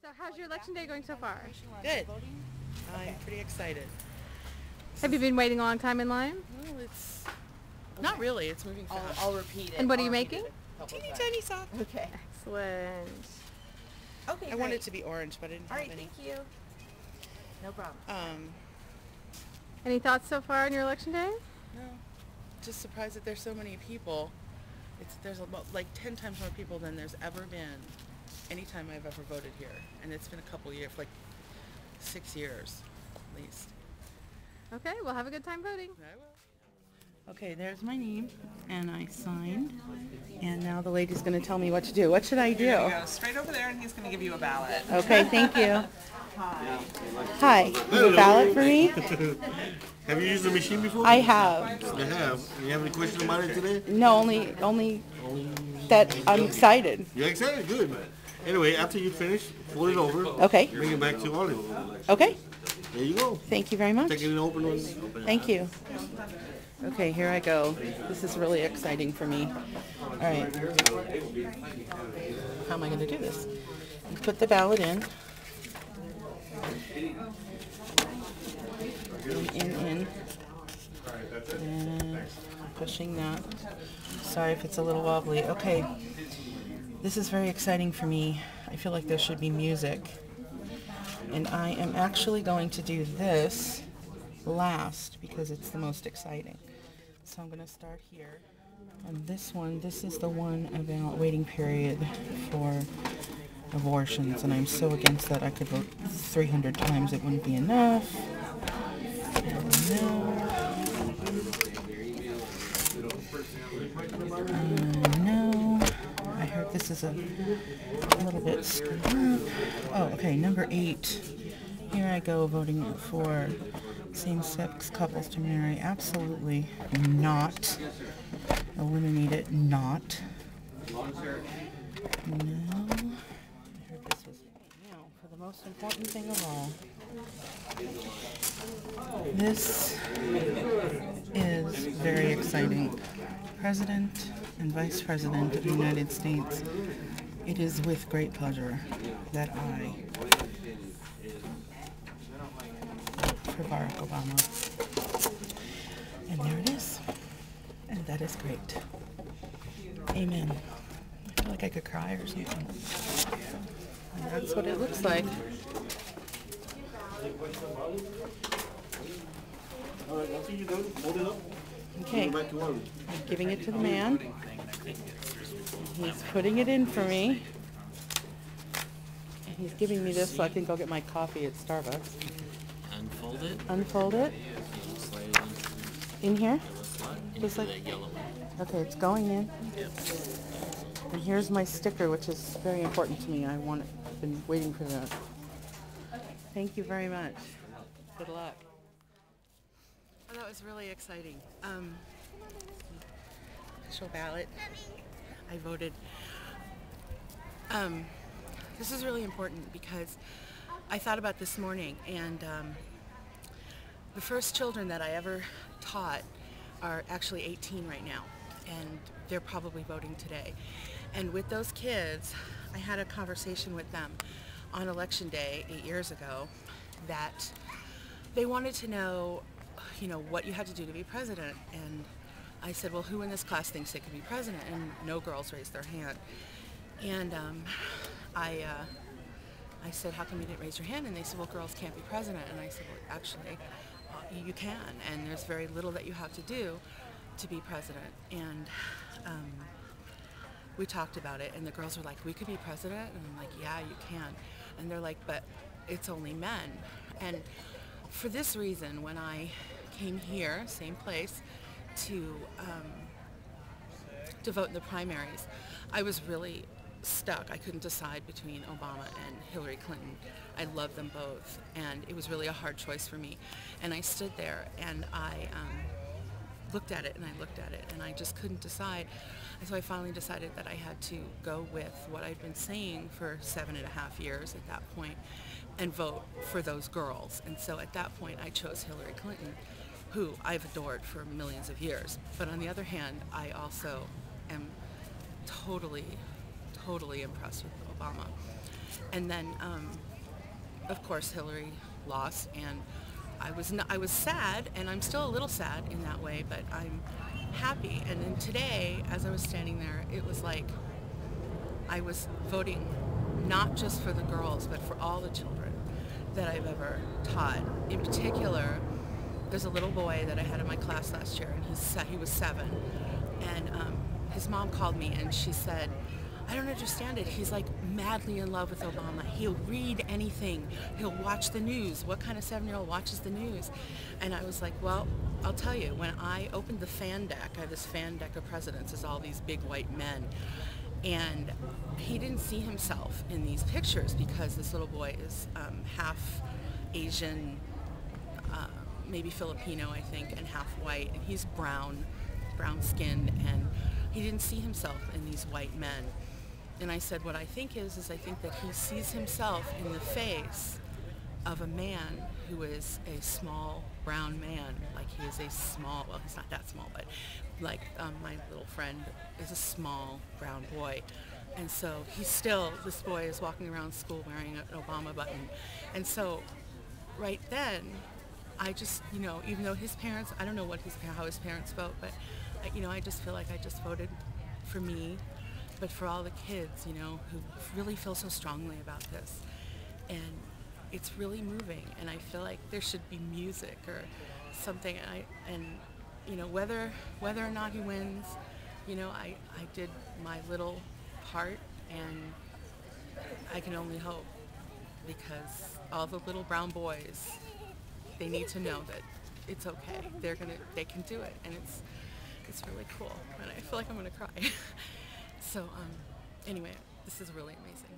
So how's your election day going so far? Good. I'm pretty excited. Have you been waiting a long time in line? Well, it's not really. It's moving fast. I'll repeat it. And what are you making? Teeny tiny sock. Okay. Excellent. Okay. I want it to be orange, but I didn't All right. have any. Thank you. No problem. Any thoughts so far on your election day? No. Just surprised that there's so many people. There's about like 10 times more people than there's ever been any time I've ever voted here, and it's been a couple years, like 6 years at least. Okay, well have a good time voting. I will. Okay, there's my name, and I signed, and now the lady's going to tell me what to do. What should I do? You're gonna go straight over there, and he's going to give you a ballot. Okay, thank you. Hi, you have a ballot for me? Have you used the machine before? I have. You have. You have any questions about it today? No, only that I'm excited. You're excited? Good. Anyway, after you finish, fold it over. Okay. Bring it back to Olive. Okay. There you go. Thank you very much. Take it in open one. Thank you. Okay, here I go. This is really exciting for me. All right. How am I going to do this? You put the ballot in. In. And pushing that. Sorry if it's a little wobbly. Okay. This is very exciting for me. I feel like there should be music. And I am actually going to do this last because it's the most exciting. So I'm going to start here. And this is the one about waiting period for abortions. And I'm so against that. I could vote 300 times. It wouldn't be enough. No. I heard this is a little bit screwed up. Oh, okay, number 8. Here I go voting for same-sex couples to marry. Absolutely not. Eliminate it. Not. No. I heard this was... Now, for the most important thing of all. This is very exciting. President and Vice President of the United States, it is with great pleasure that I vote for Barack Obama. And there it is. And that is great. Amen. I feel like I could cry or something. And that's what it looks like. All right, after you're done, hold it up. Okay, Back to Olive. I'm giving it to the man. He's putting it in for me. And he's giving me this so I can go get my coffee at Starbucks. Unfold it. Unfold it. And slide it into In here? the slot. And Just into like- that yellow one. Okay, it's going in. Yep. And here's my sticker, which is very important to me. I've been waiting for that. Thank you very much. Good luck. Oh, that was really exciting. Official ballot. I voted. This is really important because I thought about this morning, and the first children that I ever taught are actually 18 right now, and they're probably voting today. And with those kids, I had a conversation with them on Election Day 8 years ago that they wanted to know, what you had to do to be president. And I said, well, who in this class thinks they could be president? And no girls raised their hand. And I said, how come you didn't raise your hand? And they said, well, girls can't be president. And I said, well, actually, you can. And there's very little that you have to do to be president. And we talked about it, and the girls were like, we could be president? And I'm like, yeah, you can. And they're like, but it's only men. And for this reason, when I came here, same place, to vote in the primaries, I was really stuck. I couldn't decide between Obama and Hillary Clinton. I love them both, and it was really a hard choice for me. And I stood there, and I looked at it, and I looked at it, and I just couldn't decide. And so I finally decided that I had to go with what I'd been saying for 7.5 years at that point, and vote for those girls. And so at that point, I chose Hillary Clinton, who I've adored for millions of years. But on the other hand, I also am totally impressed with Obama. And then, of course, Hillary lost, and I was sad, and I'm still a little sad in that way, but I'm happy. And then today, as I was standing there, it was like I was voting not just for the girls, but for all the children that I've ever taught. In particular, there's a little boy that I had in my class last year, and he was 7, and his mom called me, and she said, I don't understand it. He's like madly in love with Obama. He'll read anything. He'll watch the news. What kind of 7-year-old watches the news? And I was like, well, I'll tell you, when I opened the fan deck, I have this fan deck of presidents, it's all these big white men. And he didn't see himself in these pictures because this little boy is half Asian, maybe Filipino, I think, and half white. And he's brown-skinned, and he didn't see himself in these white men. And I said, what I think is I think that he sees himself in the face of a man who is a small brown man. Like he is a small, well, he's not that small, but like my little friend is a small brown boy. And so this boy is walking around school wearing an Obama button. And so right then, I just, even though his parents, I don't know how his parents vote, but I just feel like I just voted for me, but for all the kids, who really feel so strongly about this. And it's really moving, and I feel like there should be music or something. Whether or not he wins, I did my little part, and I can only hope, because all the little brown boys, they need to know that it's okay. They can do it, and it's really cool, and I feel like I'm gonna cry. So anyway, this is really amazing.